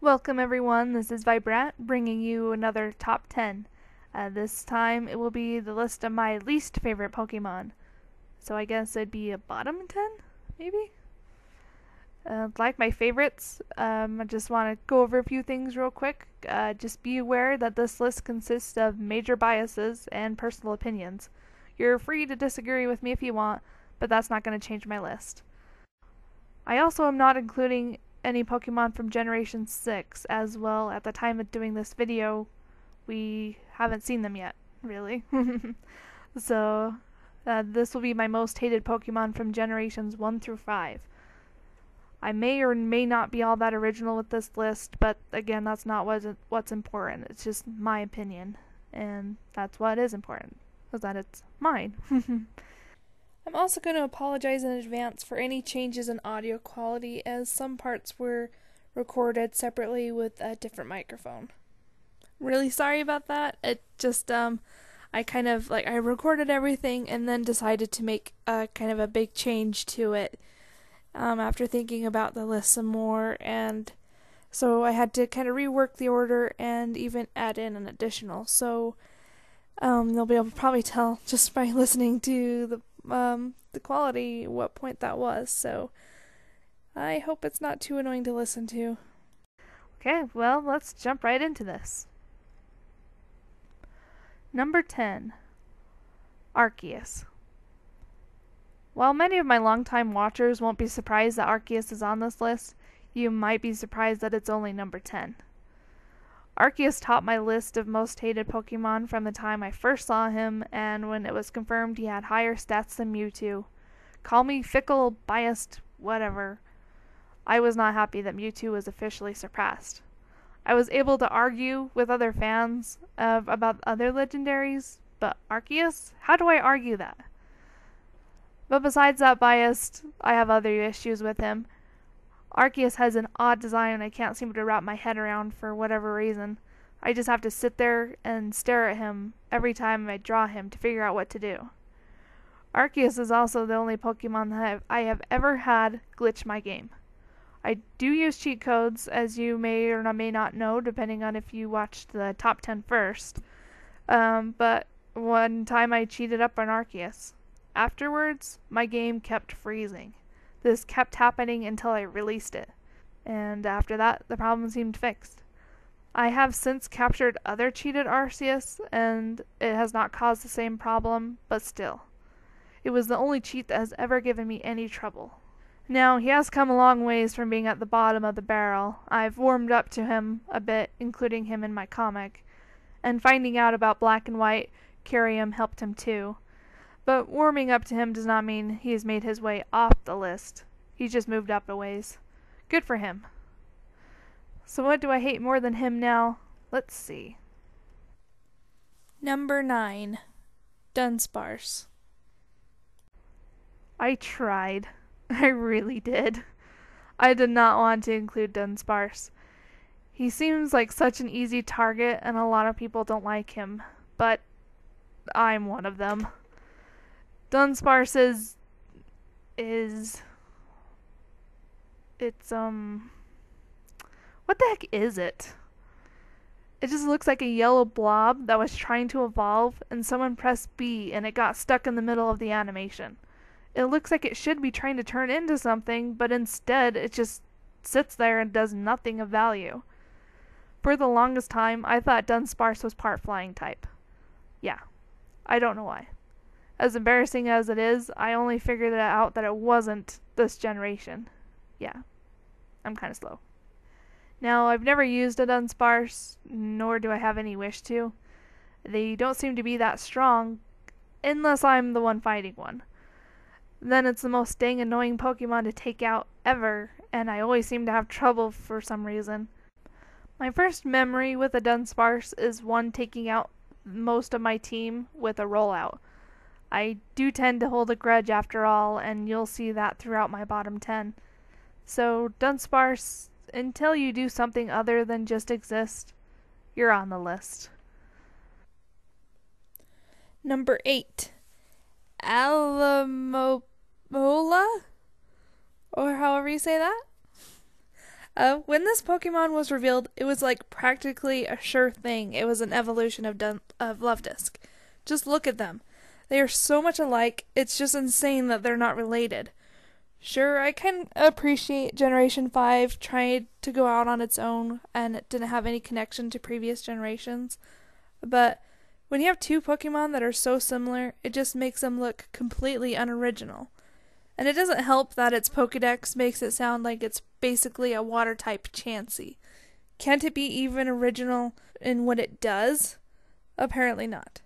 Welcome everyone, this is Vibrant bringing you another top 10. This time it will be the list of my least favorite Pokemon. So I guess it'd be a bottom 10, maybe? Like my favorites, I just want to go over a few things real quick. Just be aware that this list consists of major biases and personal opinions. You're free to disagree with me if you want, but that's not going to change my list. I also am not including any Pokemon from Generation 6 as well. At the time of doing this video, we haven't seen them yet, really. So, this will be my most hated Pokemon from Generations 1 through 5. I may or may not be all that original with this list, but again, that's not what's important. It's just my opinion, and that's what is important, is that it's mine. I'm also going to apologize in advance for any changes in audio quality, as some parts were recorded separately with a different microphone. Really sorry about that. It just, I recorded everything and then decided to make kind of a big change to it after thinking about the list some more, and so I had to kind of rework the order and even add in an additional. So you'll be able to probably tell just by listening to the quality what point that was, so I hope it's not too annoying to listen to. Okay, well, let's jump right into this. Number 10. Arceus. While many of my longtime watchers won't be surprised that Arceus is on this list, you might be surprised that it's only number 10. Arceus topped my list of most hated Pokemon from the time I first saw him, and when it was confirmed he had higher stats than Mewtwo. Call me fickle, biased, whatever. I was not happy that Mewtwo was officially surpassed. I was able to argue with other fans about other legendaries, but Arceus? How do I argue that? But besides that bias, I have other issues with him. Arceus has an odd design I can't seem to wrap my head around for whatever reason. I just have to sit there and stare at him every time I draw him to figure out what to do. Arceus is also the only Pokemon that I have ever had glitch my game. I do use cheat codes, as you may or may not know, depending on if you watched the top 10 first. But one time I cheated up on Arceus. Afterwards, my game kept freezing. This kept happening until I released it, and after that, the problem seemed fixed. I have since captured other cheated Arceus, and it has not caused the same problem, but still. It was the only cheat that has ever given me any trouble. Now, he has come a long ways from being at the bottom of the barrel. I've warmed up to him a bit, including him in my comic, and finding out about Black and White Kyurem helped him too. But warming up to him does not mean he has made his way off the list. He's just moved up a ways. Good for him. So what do I hate more than him now? Let's see. Number 9. Dunsparce. I tried. I really did. I did not want to include Dunsparce. He seems like such an easy target and a lot of people don't like him, but I'm one of them. Dunsparce what the heck is it? It just looks like a yellow blob that was trying to evolve, and someone pressed B and it got stuck in the middle of the animation. It looks like it should be trying to turn into something, but instead it just sits there and does nothing of value. For the longest time, I thought Dunsparce was part flying type. Yeah, I don't know why. As embarrassing as it is, I only figured it out that it wasn't this generation. Yeah, I'm kind of slow. Now, I've never used a Dunsparce, nor do I have any wish to. They don't seem to be that strong, unless I'm the one fighting one. Then it's the most dang annoying Pokemon to take out ever, and I always seem to have trouble for some reason. My first memory with a Dunsparce is one taking out most of my team with a rollout. I do tend to hold a grudge after all, and you'll see that throughout my bottom 10. So, Dunsparce, until you do something other than just exist, you're on the list. Number 8. Alamobola? Or however you say that? When this Pokemon was revealed, it was like practically a sure thing. It was an evolution of Luvdisc. Just look at them. They are so much alike, it's just insane that they're not related. Sure, I can appreciate Generation 5 tried to go out on its own and it didn't have any connection to previous generations, but when you have two Pokemon that are so similar, it just makes them look completely unoriginal. And it doesn't help that its Pokédex makes it sound like it's basically a water-type Chansey. Can't it be even original in what it does? Apparently not.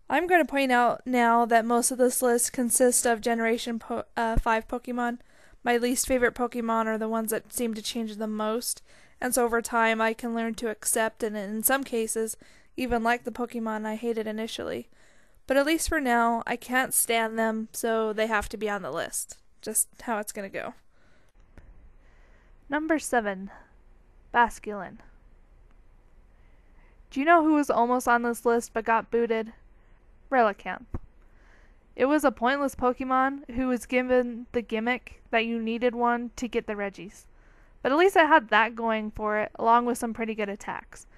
I'm going to point out now that most of this list consists of Generation 5 Pokemon. My least favorite Pokemon are the ones that seem to change the most, and so over time I can learn to accept and in some cases even like the Pokemon I hated initially. But at least for now, I can't stand them, so they have to be on the list. Just how it's going to go. Number 7. Basque Ulan. Do you know who was almost on this list but got booted? Relicanth. It was a pointless Pokemon who was given the gimmick that you needed one to get the Regis. But at least it had that going for it, along with some pretty good attacks.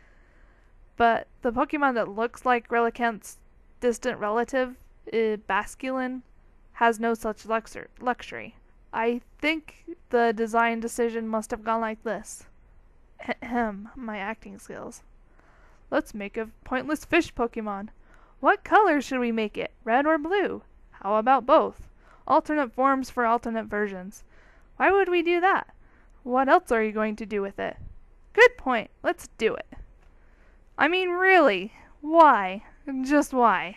But the Pokemon that looks like Relicanth's distant relative, Basque Ulan, has no such luxury. I think the design decision must have gone like this. Ahem, my acting skills. Let's make a pointless fish Pokemon. What color should we make it? Red or blue? How about both? Alternate forms for alternate versions. Why would we do that? What else are you going to do with it? Good point. Let's do it. I mean, really, why? Just why?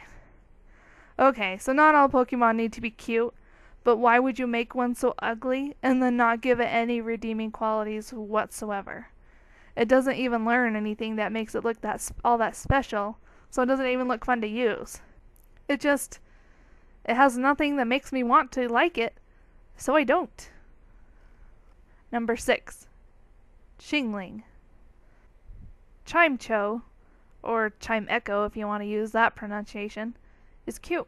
Okay, so not all Pokemon need to be cute, but why would you make one so ugly and then not give it any redeeming qualities whatsoever? It doesn't even learn anything that makes it look all that special, so it doesn't even look fun to use. It has nothing that makes me want to like it, so I don't. Number 6. Chingling. Chimecho, or Chimecho if you want to use that pronunciation, is cute.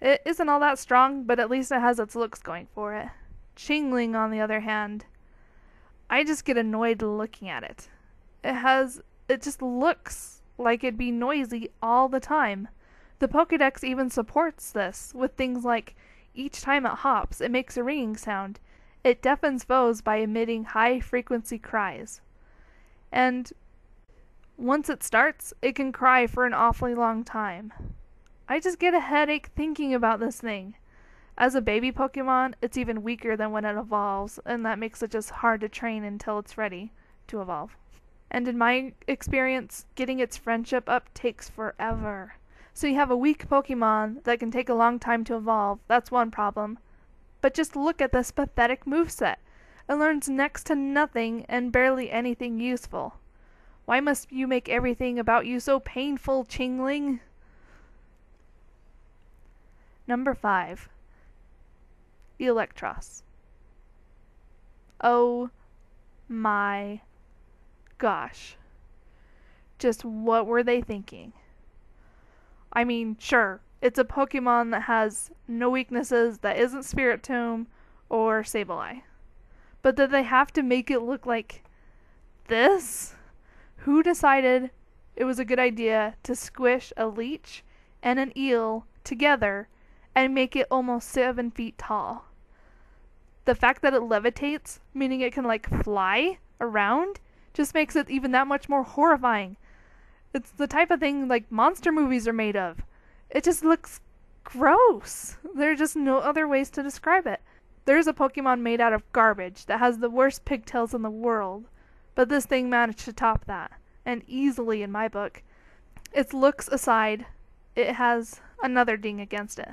It isn't all that strong, but at least it has its looks going for it. Chingling, on the other hand, I just get annoyed looking at it. It just looks like it'd be noisy all the time. The Pokédex even supports this, with things like, each time it hops, it makes a ringing sound. It deafens foes by emitting high-frequency cries. And once it starts, it can cry for an awfully long time. I just get a headache thinking about this thing. As a baby Pokemon, it's even weaker than when it evolves, and that makes it just hard to train until it's ready to evolve. And in my experience, getting its friendship up takes forever. So you have a weak Pokemon that can take a long time to evolve, that's one problem. But just look at this pathetic moveset. It learns next to nothing and barely anything useful. Why must you make everything about you so painful, Chingling? Number 5. Electros. Oh my gosh. Just what were they thinking? I mean, sure, it's a Pokemon that has no weaknesses, that isn't Spiritomb or Sableye. But did they have to make it look like this? Who decided it was a good idea to squish a leech and an eel together and make it almost 7 feet tall? The fact that it levitates, meaning it can like fly around, just makes it even that much more horrifying. It's the type of thing like monster movies are made of. It just looks gross. There are just no other ways to describe it. There's a Pokemon made out of garbage that has the worst pigtails in the world, but this thing managed to top that, and easily in my book. Its looks aside, it has another ding against it.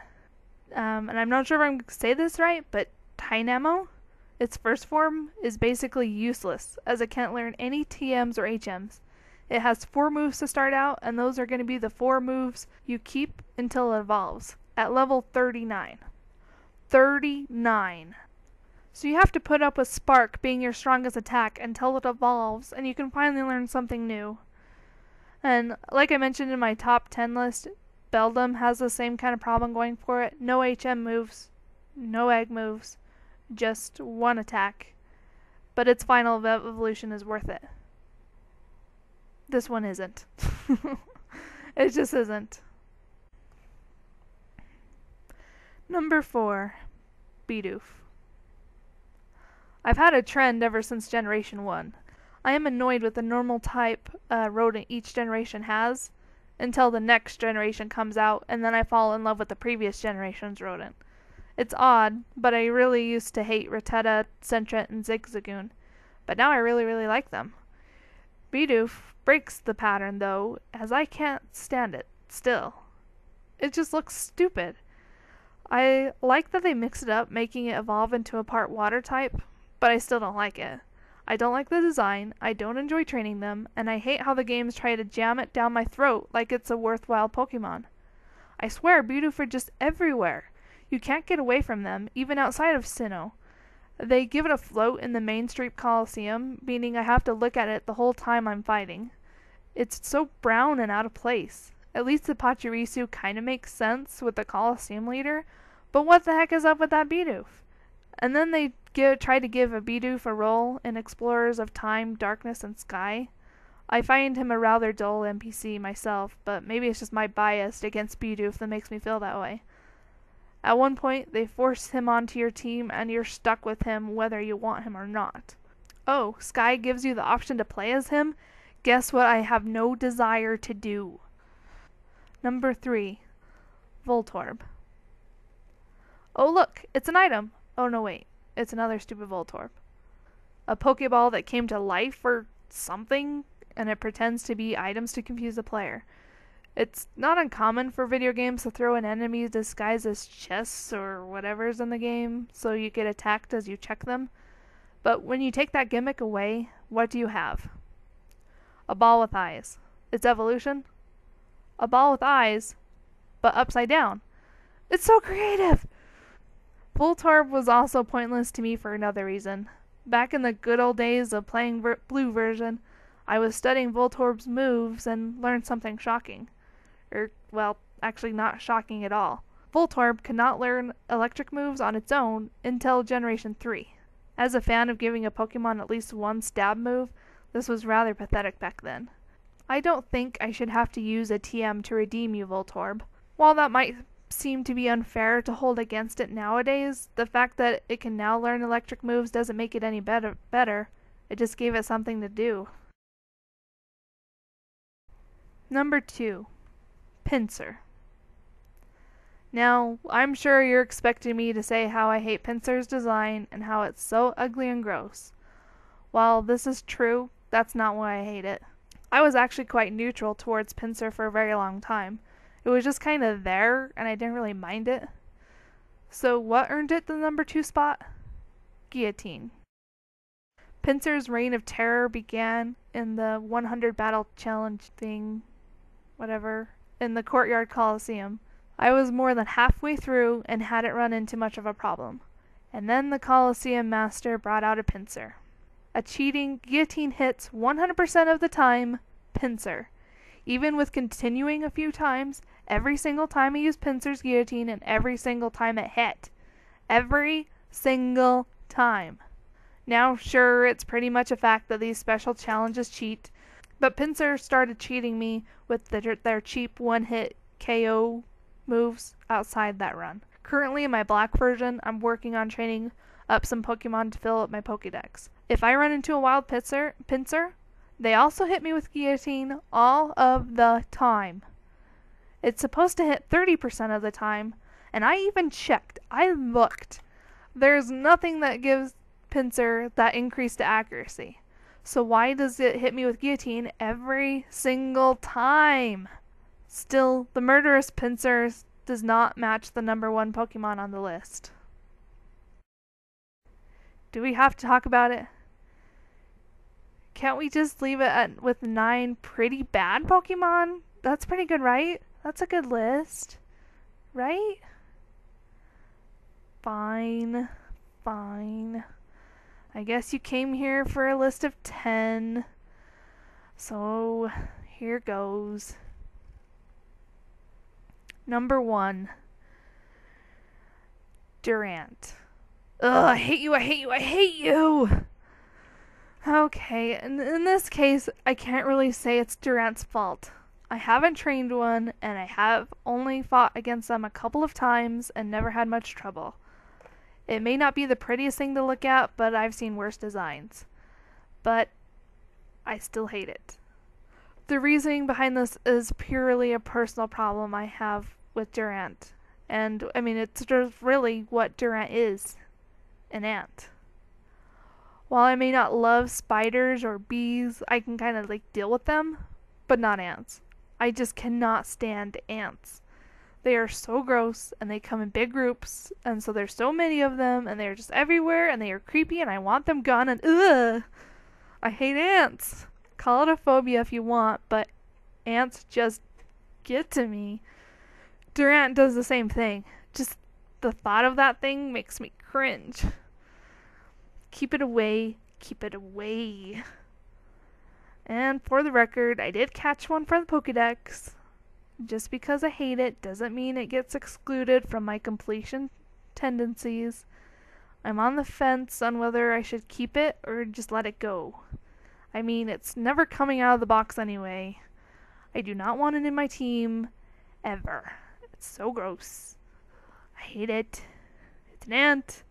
And I'm not sure if I'm going to say this right, but Dynamo, its first form, is basically useless, as it can't learn any TMs or HMs. It has 4 moves to start out, and those are going to be the 4 moves you keep until it evolves, at level 39. 39. So you have to put up with Spark being your strongest attack until it evolves, and you can finally learn something new. And like I mentioned in my top 10 list, Beldum has the same kind of problem going for it. No HM moves, no egg moves, just 1 attack. but its final evolution is worth it. This one isn't. It just isn't. Number 4, Bedoof. I've had a trend ever since Generation 1. I am annoyed with the normal type rodent each generation has, until the next generation comes out, and then I fall in love with the previous generation's rodent. It's odd, but I really used to hate Rattata, Sentret, and Zigzagoon, but now I really like them. Bedoof breaks the pattern though, as I can't stand it, still. It just looks stupid. I like that they mix it up, making it evolve into a part water type, but I still don't like it. I don't like the design, I don't enjoy training them, and I hate how the games try to jam it down my throat like it's a worthwhile Pokemon. I swear, Bedoof are just everywhere. You can't get away from them, even outside of Sinnoh. They give it a float in the Main Street Coliseum, meaning I have to look at it the whole time I'm fighting. It's so brown and out of place. At least the Pachirisu kinda makes sense with the Coliseum leader, but what the heck is up with that Bedoof? And then they try to give a Bedoof a role in Explorers of Time, Darkness, and Sky. I find him a rather dull NPC myself, but maybe it's just my bias against Bedoof that makes me feel that way. At one point, they force him onto your team, and you're stuck with him whether you want him or not. Oh, Sky gives you the option to play as him? Guess what I have no desire to do. Number 3, Voltorb. Oh look, it's an item. Oh no wait, it's another stupid Voltorb. A Pokeball that came to life or something, and it pretends to be items to confuse the player. It's not uncommon for video games to throw in enemies disguised as chests or whatever's in the game, so you get attacked as you check them. But when you take that gimmick away, what do you have? A ball with eyes. Its evolution? A ball with eyes, but upside down. It's so creative! Voltorb was also pointless to me for another reason. Back in the good old days of playing Blue version, I was studying Voltorb's moves and learned something shocking. Well, actually not shocking at all. Voltorb could not learn electric moves on its own until Generation 3. As a fan of giving a Pokemon at least one stab move, this was rather pathetic back then. I don't think I should have to use a TM to redeem you, Voltorb. While that might seem to be unfair to hold against it nowadays, the fact that it can now learn electric moves doesn't make it any better. It just gave it something to do. Number 2, Pincer. Now, I'm sure you're expecting me to say how I hate Pincer's design and how it's so ugly and gross. While this is true, that's not why I hate it. I was actually quite neutral towards Pincer for a very long time. It was just kind of there, and I didn't really mind it. So what earned it the number 2 spot? Guillotine. Pincer's reign of terror began in the 100 battle challenge thing, whatever, in the Courtyard Coliseum. I was more than halfway through and hadn't run into much of a problem. And then the Coliseum Master brought out a Pincer. A cheating guillotine hits 100% of the time, Pincer. Even with continuing a few times, every single time I used Pincer's guillotine and every single time it hit. Every single time. Now, sure, it's pretty much a fact that these special challenges cheat, but Pincer started cheating me with their cheap one-hit KO moves outside that run. Currently in my black version, I'm working on training up some Pokemon to fill up my Pokédex. If I run into a wild Pincer, they also hit me with Guillotine all of the time. It's supposed to hit 30% of the time, and I even checked. I looked. There's nothing that gives Pincer that increased accuracy. So why does it hit me with Guillotine every single time? Still, the murderous Pincer does not match the number 1 Pokemon on the list. Do we have to talk about it? Can't we just leave it with 9 pretty bad Pokemon? That's pretty good, right? That's a good list. Right? Fine. Fine. I guess you came here for a list of 10. So, here goes. Number 1. Durant. Ugh, I hate you, I hate you, I hate you! Okay, and in this case, I can't really say it's Durant's fault. I haven't trained one, and I have only fought against them a couple of times and never had much trouble. It may not be the prettiest thing to look at, but I've seen worse designs. But I still hate it. The reasoning behind this is purely a personal problem I have with Durant. And, I mean, it's just really what Durant is, an ant. While I may not love spiders or bees, I can kind of like deal with them, but not ants. I just cannot stand ants. They are so gross, and they come in big groups, and so there's so many of them, and they're just everywhere, and they are creepy, and I want them gone, and ugh! I hate ants. Call it a phobia if you want, but ants just get to me. Durant does the same thing. Just the thought of that thing makes me cringe. Keep it away. Keep it away. And for the record, I did catch one for the Pokédex. Just because I hate it doesn't mean it gets excluded from my completion tendencies. I'm on the fence on whether I should keep it or just let it go. I mean, it's never coming out of the box anyway. I do not want it in my team, ever. It's so gross. I hate it. It's an ant.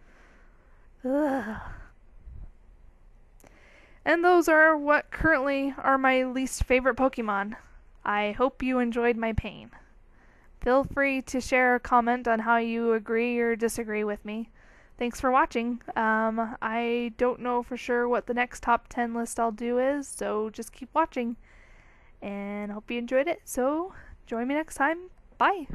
Ugh. And those are what currently are my least favorite Pokemon. I hope you enjoyed my pain. Feel free to share a comment on how you agree or disagree with me. Thanks for watching. I don't know for sure what the next top 10 list I'll do is, so just keep watching. And hope you enjoyed it. So join me next time. Bye.